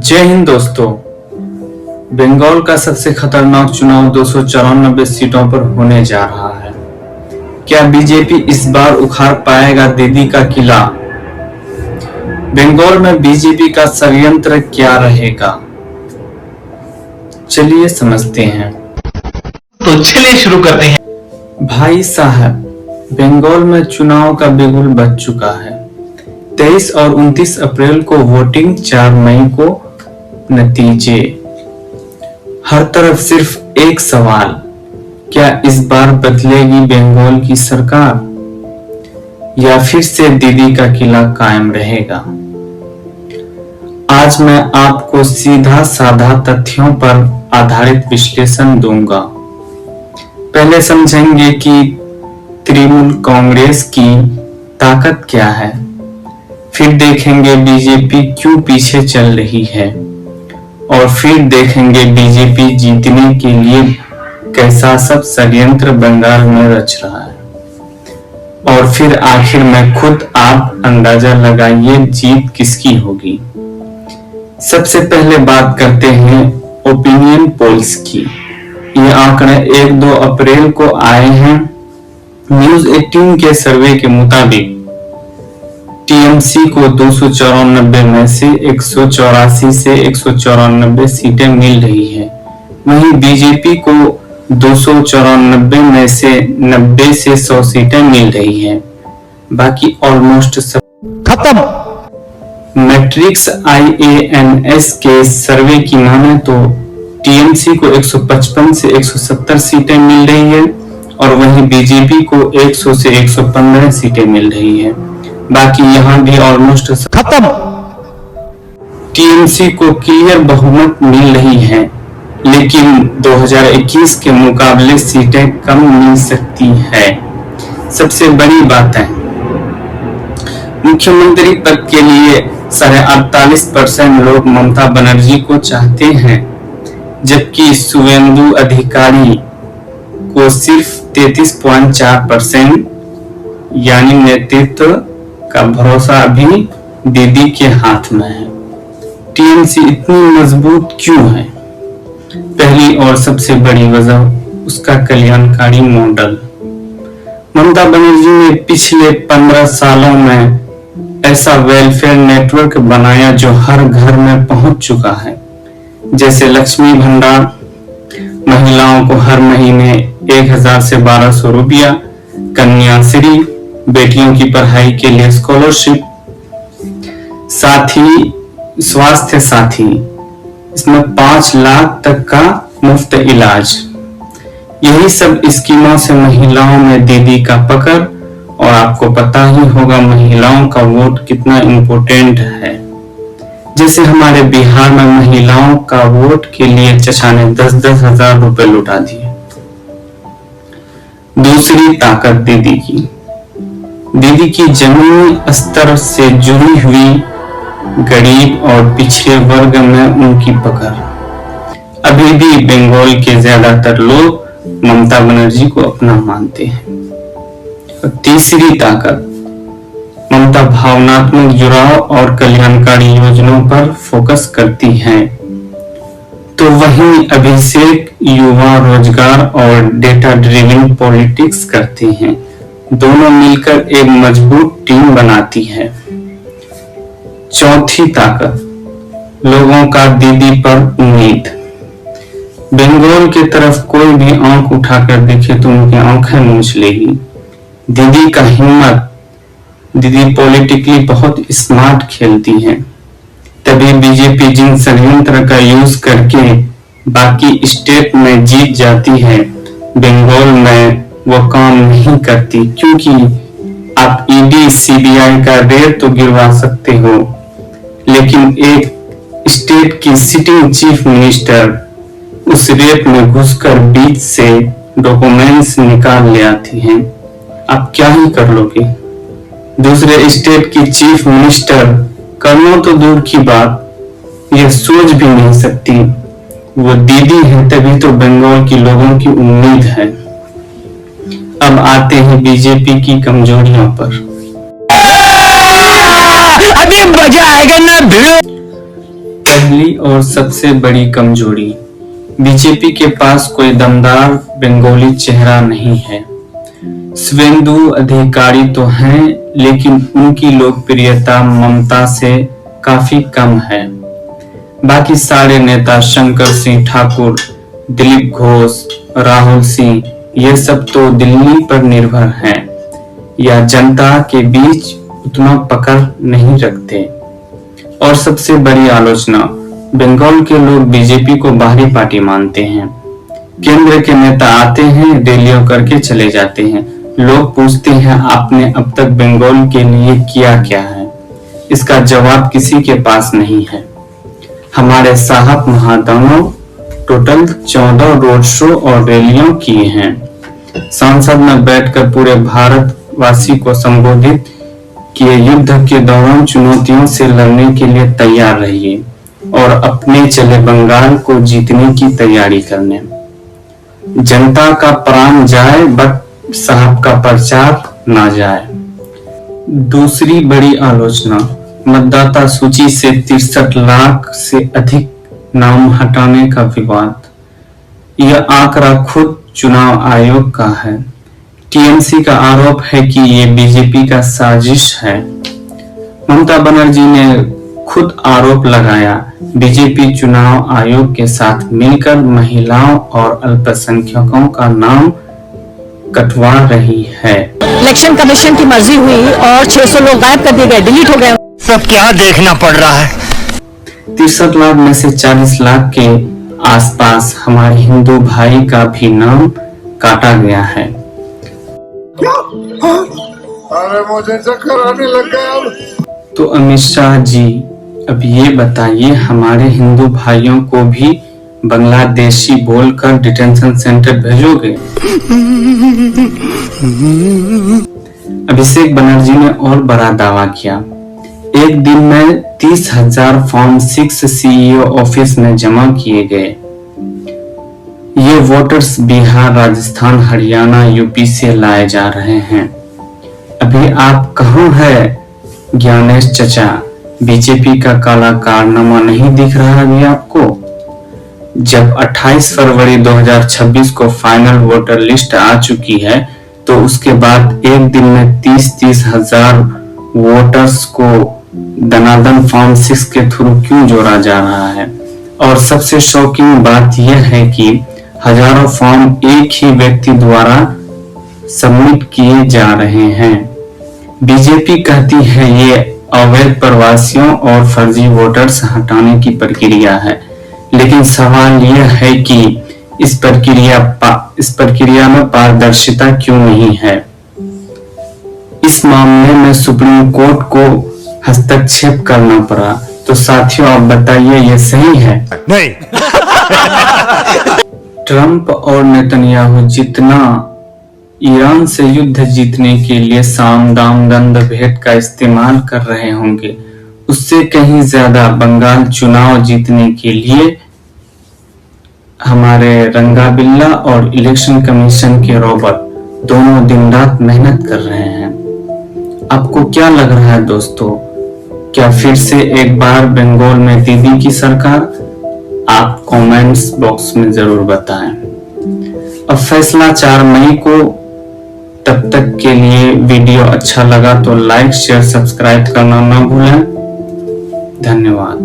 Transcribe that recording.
जय हिंद दोस्तों। बंगाल का सबसे खतरनाक चुनाव 294 सीटों पर होने जा रहा है। क्या बीजेपी इस बार उखाड़ पाएगा दीदी का किला? बंगाल में बीजेपी का षड्यंत्र क्या रहेगा, चलिए समझते हैं। तो चलिए शुरू करते हैं। भाई साहब, बंगाल में चुनाव का बिगुल बज चुका है। 23 और 29 अप्रैल को वोटिंग, 4 मई को नतीजे। हर तरफ सिर्फ एक सवाल, क्या इस बार बदलेगी बंगाल की सरकार या फिर से दीदी का किला कायम रहेगा? आज मैं आपको सीधा साधा तथ्यों पर आधारित विश्लेषण दूंगा। पहले समझेंगे कि तृणमूल कांग्रेस की ताकत क्या है, फिर देखेंगे बीजेपी क्यों पीछे चल रही है, और फिर देखेंगे बीजेपी जीतने के लिए कैसा सब षड्यंत्र बंगाल में रच रहा है, और फिर आखिर में खुद आप अंदाजा लगाइए जीत किसकी होगी। सबसे पहले बात करते हैं ओपिनियन पोल्स की। ये आंकड़े 1-2 अप्रैल को आए हैं। न्यूज 18 के सर्वे के मुताबिक टीएमसी को 294 में से 184 से 194 सीटें मिल रही है, वहीं बीजेपी को 294 में से 90 से 100 सीटें मिल रही हैं। बाकी ऑलमोस्ट सब खत्म। मैट्रिक्स IANS के सर्वे की माने तो टीएमसी को 155 से 170 सीटें मिल रही है, और वहीं बीजेपी को 100 से 115 सीटें मिल रही है। बाकी यहां भी ऑलमोस्ट खत्म। टीएमसी को क्लियर बहुमत मिल रही है, लेकिन 2021 के मुकाबले सीटें कम मिल सकती है। सबसे बड़ी बात है, मुख्यमंत्री पद के लिए 48% लोग ममता बनर्जी को चाहते हैं, जबकि शुवेंदु अधिकारी को सिर्फ 33.4% यानी नेतृत्व का भरोसा अभी दीदी के हाथ में है। टीएमसी इतनी मजबूत क्यों है? पहली और सबसे बड़ी वजह उसका कल्याणकारी मॉडल। ममता बनर्जी ने पिछले 15 सालों में ऐसा वेलफेयर नेटवर्क बनाया जो हर घर में पहुंच चुका है, जैसे लक्ष्मी भंडार, महिलाओं को हर महीने 1000 से 1200 रुपया, कन्याश्री, बेटियों की पढ़ाई के लिए स्कॉलरशिप, साथ ही स्वास्थ्य साथी, इसमें 5 लाख तक का मुफ्त इलाज। यही सब स्कीमों से महिलाओं में दीदी का पकड़, और आपको पता ही होगा महिलाओं का वोट कितना इम्पोर्टेंट है। जैसे हमारे बिहार में महिलाओं का वोट के लिए चचा ने 10-10 हजार रुपए लुटा दिए। दूसरी ताकत दीदी की जमीनी स्तर से जुड़ी हुई गरीब और पिछड़े वर्ग में उनकी पकड़। अभी भी बंगाल के ज्यादातर लोग ममता बनर्जी को अपना मानते हैं। और तीसरी ताकत, ममता भावनात्मक जुड़ाव और कल्याणकारी योजनाओं पर फोकस करती हैं, तो वहीं अभिषेक युवा रोजगार और डेटा ड्रिवन पॉलिटिक्स करते हैं। दोनों मिलकर एक मजबूत टीम बनाती है। चौथी ताकत, लोगों का दीदी पर उम्मीद। बंगाल की तरफ कोई भी आंख उठाकर देखे तो उनकी आंखें मूंछ लेगी। दीदी का हिम्मत, दीदी पॉलिटिकली बहुत स्मार्ट खेलती हैं, तभी बीजेपी जिन षड्यंत्र का यूज करके बाकी स्टेट में जीत जाती है, बंगाल में वो काम नहीं करती, क्योंकि आप ईडी CBI का रेट तो गिरवा सकते हो, लेकिन एक स्टेट की सिटिंग चीफ मिनिस्टर उस रेट में घुसकर बीच से डॉक्यूमेंट्स निकाल ले आती हैं। आप क्या ही कर लोगे? दूसरे स्टेट की चीफ मिनिस्टर करना तो दूर की बात, यह सोच भी नहीं सकती। वो दीदी है, तभी तो बंगाल के लोगों की उम्मीद है। अब आते हैं बीजेपी की कमजोरियों पर। अभी मजा आएगा ना भिड़ो। पहली और सबसे बड़ी कमजोरी, बीजेपी के पास कोई दमदार बंगाली चेहरा नहीं है। शुवेंदु अधिकारी तो हैं, लेकिन उनकी लोकप्रियता ममता से काफी कम है। बाकी सारे नेता शंकर सिंह ठाकुर, दिलीप घोष, राहुल सिंह, ये सब तो दिल्ली पर निर्भर हैं या जनता के बीच उतना पकड़ नहीं रखते। और सबसे बड़ी आलोचना, बंगाल के लोग बीजेपी को बाहरी पार्टी मानते हैं। केंद्र के नेता आते हैं, रैलियां करके चले जाते हैं। लोग पूछते हैं आपने अब तक बंगाल के लिए किया क्या है? इसका जवाब किसी के पास नहीं है। हमारे साहब महादानों टोटल 14 रोड शो और रैलियां किए हैं। संसद में बैठकर पूरे भारतवासी को संबोधित किए, युद्ध के दौरान चुनौतियों से लड़ने के लिए तैयार रहिए और अपने चले बंगाल को जीतने की तैयारी करने। जनता का प्राण जाए बट साहब का प्रचार ना जाए। दूसरी बड़ी आलोचना, मतदाता सूची से 63 लाख से अधिक नाम हटाने का विवाद। यह आंकड़ा खुद चुनाव आयोग का है। टीएमसी का आरोप है कि ये बीजेपी का साजिश है। ममता बनर्जी ने खुद आरोप लगाया, बीजेपी चुनाव आयोग के साथ मिलकर महिलाओं और अल्पसंख्यकों का नाम कटवा रही है। इलेक्शन कमीशन की मर्जी हुई और 600 लोग गायब कर दिए गए, डिलीट हो गए। सब क्या देखना पड़ रहा है। 63 लाख में से 40 लाख के आसपास हमारे हिंदू भाई का भी नाम काटा गया है। अरे मुझे चक्कर आने लग गया अब। तो अमित शाह जी, अब ये बताइए, हमारे हिंदू भाइयों को भी बांग्लादेशी बोलकर डिटेंशन सेंटर भेजोगे? अभिषेक बनर्जी ने और बड़ा दावा किया, एक दिन में 30,000 फॉर्म 6 सीईओ ऑफिस में जमा किए गए। ये वोटर्स बिहार, राजस्थान, हरियाणा, यूपी से लाए जा रहे हैं। अभी आप कहाँ है ज्ञानेश चचा? बीजेपी का काला कारनामा नहीं दिख रहा अभी आपको? जब 28 फरवरी 2026 को फाइनल वोटर लिस्ट आ चुकी है, तो उसके बाद एक दिन में 30-30 हजार वोटर्स को दनादन फॉर्म 6 के थ्रू क्यों जोड़ा जा रहा है? और सबसे शॉकिंग बात यह है कि हजारों फॉर्म एक ही व्यक्ति द्वारा सबमिट किए जा रहे हैं। बीजेपी कहती है ये अवैध प्रवासियों और फर्जी वोटर्स हटाने की प्रक्रिया है, लेकिन सवाल यह है कि इस प्रक्रिया में पारदर्शिता क्यों नहीं है? इस मामले में सुप्रीम कोर्ट को हस्तक्षेप करना पड़ा। तो साथियों, आप बताइए ये सही है? नहीं। ट्रंप और नेतन्याहू जितना ईरान से युद्ध जीतने के लिए साम दाम दंड भेद का इस्तेमाल कर रहे होंगे, उससे कहीं ज्यादा बंगाल चुनाव जीतने के लिए हमारे रंगा बिल्ला और इलेक्शन कमीशन के रोबोट दोनों दिन रात मेहनत कर रहे हैं। आपको क्या लग रहा है दोस्तों? क्या फिर से एक बार बंगाल में दीदी की सरकार? आप कमेंट्स बॉक्स में जरूर बताएं। अब फैसला 4 मई को। तब तक के लिए वीडियो अच्छा लगा तो लाइक, शेयर, सब्सक्राइब करना ना भूलें। धन्यवाद।